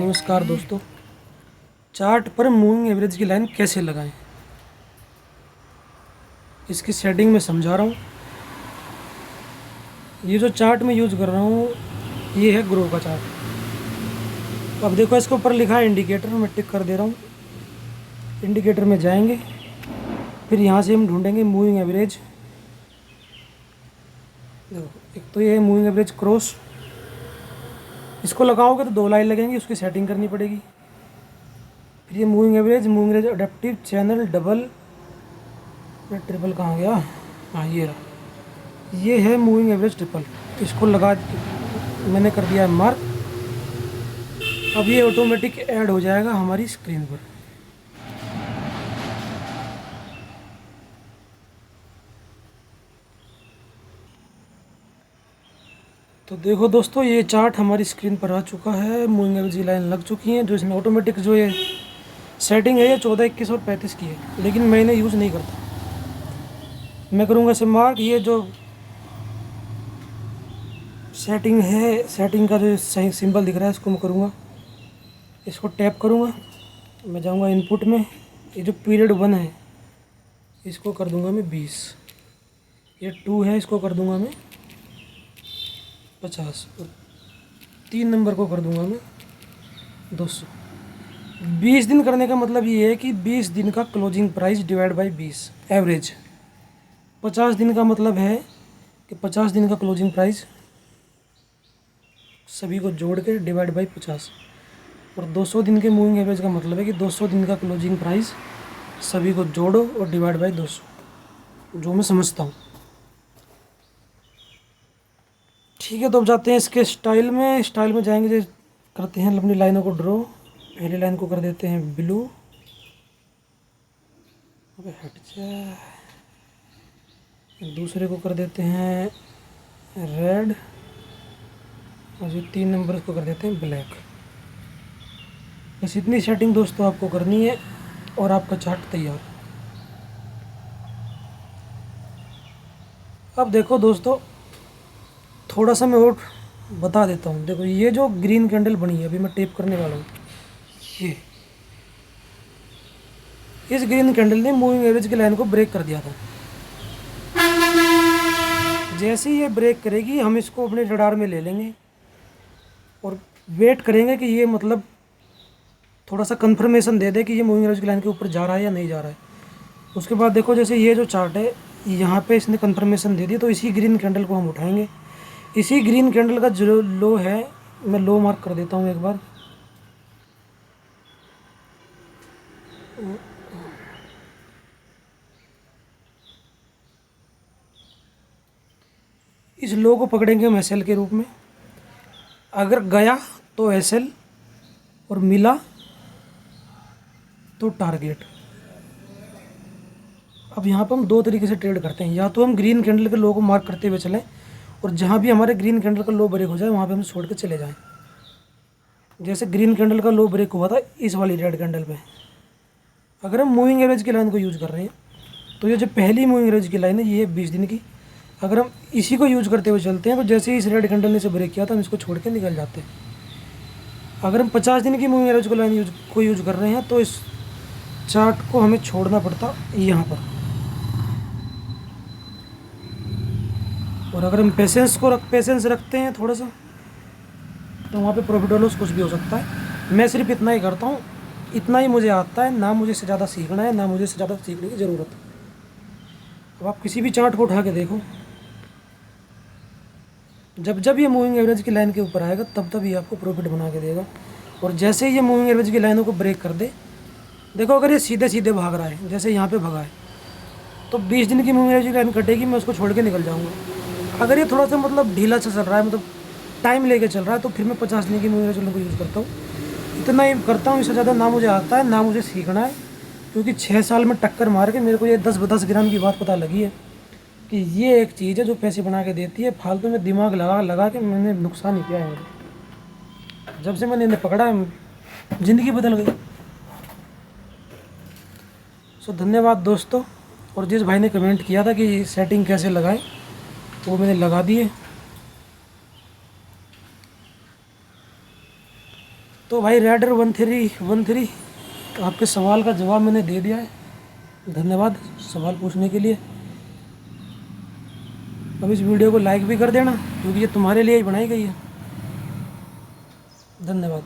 नमस्कार दोस्तों। चार्ट पर मूविंग एवरेज की लाइन कैसे लगाएं, इसकी सेटिंग में समझा रहा हूँ। ये जो चार्ट मैं यूज़ कर रहा हूँ ये है ग्रो का चार्ट। अब देखो इसके ऊपर लिखा है इंडिकेटर, मैं टिक कर दे रहा हूँ। इंडिकेटर में जाएंगे, फिर यहाँ से हम ढूंढेंगे मूविंग एवरेज। देखो एक तो ये है मूविंग एवरेज क्रॉस, इसको लगाओगे तो 2 लाइन लगेंगी, उसकी सेटिंग करनी पड़ेगी। फिर ये moving average adaptive channel double, triple कहाँ गया, हाँ ये रहा। ये है मूविंग एवरेज ट्रिपल, इसको लगा मैंने कर दिया है मार्क। अब ये ऑटोमेटिक ऐड हो जाएगा हमारी स्क्रीन पर। तो देखो दोस्तों, ये चार्ट हमारी स्क्रीन पर आ चुका है। मूविंग एवरेज की लाइन लग चुकी है। जो इसमें ऑटोमेटिक जो ये सेटिंग है ये 14, 21 और 35 की है, लेकिन मैं इन्हें यूज़ नहीं करता। मैं करूँगा इसे मार्क। ये जो सेटिंग है, सेटिंग का जो सही सिंबल दिख रहा है इसको मैं करूँगा, इसको टैप करूँगा। मैं जाऊँगा इनपुट में, ये जो पीरियड 1 है इसको कर दूँगा मैं 20। ये 2 है, इसको कर दूँगा मैं 50 और 3 नंबर को कर दूँगा मैं 200। 20 दिन करने का मतलब ये है कि 20 दिन का closing price divide by 20 average. 50 दिन का मतलब है कि 50 दिन का क्लोजिंग प्राइस सभी को जोड़ के डिवाइड बाई 50। और 200 दिन के मूविंग एवरेज का मतलब है कि 200 दिन का क्लोजिंग प्राइस सभी को जोड़ो और डिवाइड बाई 200, जो मैं समझता हूँ। ठीक है, तो अब जाते हैं इसके स्टाइल में। स्टाइल में जाएंगे, जो करते हैं अपनी लाइनों को ड्रॉ। पहली लाइन को कर देते हैं ब्लू, अबे हट जा। दूसरे को कर देते हैं रेड, और जो 3 नंबर को कर देते हैं ब्लैक। बस इतनी सेटिंग दोस्तों आपको करनी है और आपका चार्ट तैयार। अब देखो दोस्तों, थोड़ा सा मैं और बता देता हूँ। देखो ये जो ग्रीन कैंडल बनी है, अभी मैं टेप करने वाला हूँ, ये इस ग्रीन कैंडल ने मूविंग एवरेज की लाइन को ब्रेक कर दिया था। जैसे ही ये ब्रेक करेगी हम इसको अपने रडार में ले लेंगे और वेट करेंगे कि ये मतलब थोड़ा सा कंफर्मेशन दे दे कि ये मूविंग एवरेज की लाइन के ऊपर जा रहा है या नहीं जा रहा है। उसके बाद देखो, जैसे ये जो चार्ट है यहाँ पे इसने कंफर्मेशन दे दी, तो इसी ग्रीन कैंडल को हम उठाएंगे। इसी ग्रीन कैंडल का जो लो है, मैं लो मार्क कर देता हूँ एक बार। इस लो को पकड़ेंगे हम एसएल के रूप में। अगर गया तो एसएल और मिला तो टारगेट। अब यहाँ पर हम 2 तरीके से ट्रेड करते हैं। या तो हम ग्रीन कैंडल के लो को मार्क करते हुए चलें और जहाँ भी हमारे ग्रीन कैंडल का लो ब्रेक हो जाए वहाँ पे हम छोड़ के चले जाएं। जैसे ग्रीन कैंडल का लो ब्रेक हुआ था इस वाली रेड कैंडल पे। अगर हम मूविंग एवरेज की लाइन को यूज़ कर रहे हैं तो ये जो पहली मूविंग एवरेज की लाइन है ये है 20 दिन की। अगर हम इसी को यूज़ करते हुए चलते हैं तो जैसे ही इस रेड कैंडल ने से ब्रेक किया था हम इसको छोड़ के निकल जाते हैं। अगर हम 50 दिन की मूविंग एवरेज को लाइन यूज़ कर रहे हैं तो इस चार्ट को हमें छोड़ना पड़ता यहाँ पर। और अगर हम पेशेंस रखते हैं थोड़ा सा, तो वहाँ पे प्रॉफिट और लॉस कुछ भी हो सकता है। मैं सिर्फ इतना ही करता हूँ, इतना ही मुझे आता है। ना मुझे इससे ज़्यादा सीखना है, ना मुझे इससे ज़्यादा सीखने की ज़रूरत है। अब आप किसी भी चार्ट को उठा के देखो, जब जब ये मूविंग एवरेज की लाइन के ऊपर आएगा तब तब ये आपको प्रॉफिट बना के देगा। और जैसे ही ये मूविंग एवरेज की लाइनों को ब्रेक कर दे, देखो अगर ये सीधे सीधे भाग रहा है, जैसे यहाँ पे भगा है, तो 20 दिन की मूविंग एवरेज की लाइन कटेगी, मैं उसको छोड़ के निकल जाऊँगा। अगर ये थोड़ा सा मतलब ढीला सा चल रहा है, मतलब टाइम लेके चल रहा है, तो फिर मैं 50 दिन की मूविंग एवरेज को यूज़ करता हूँ। इतना ही करता हूँ, इससे ज़्यादा ना मुझे आता है ना मुझे सीखना है। क्योंकि 6 साल में टक्कर मार के मेरे को ये 10 ग्राम की बात पता लगी है कि ये एक चीज़ है जो पैसे बना के देती है। फालतू में दिमाग लगा लगा के मैंने नुकसान ही किया है मेरे। जब से मैंने इन्हें पकड़ा है ज़िंदगी बदल गई। सो धन्यवाद दोस्तों। और जिस भाई ने कमेंट किया था कि सेटिंग कैसे लगाएं, वो मैंने लगा दी है। तो भाई राइडर 1313 आपके सवाल का जवाब मैंने दे दिया है। धन्यवाद सवाल पूछने के लिए। अब इस वीडियो को लाइक भी कर देना क्योंकि ये तुम्हारे लिए ही बनाई गई है। धन्यवाद।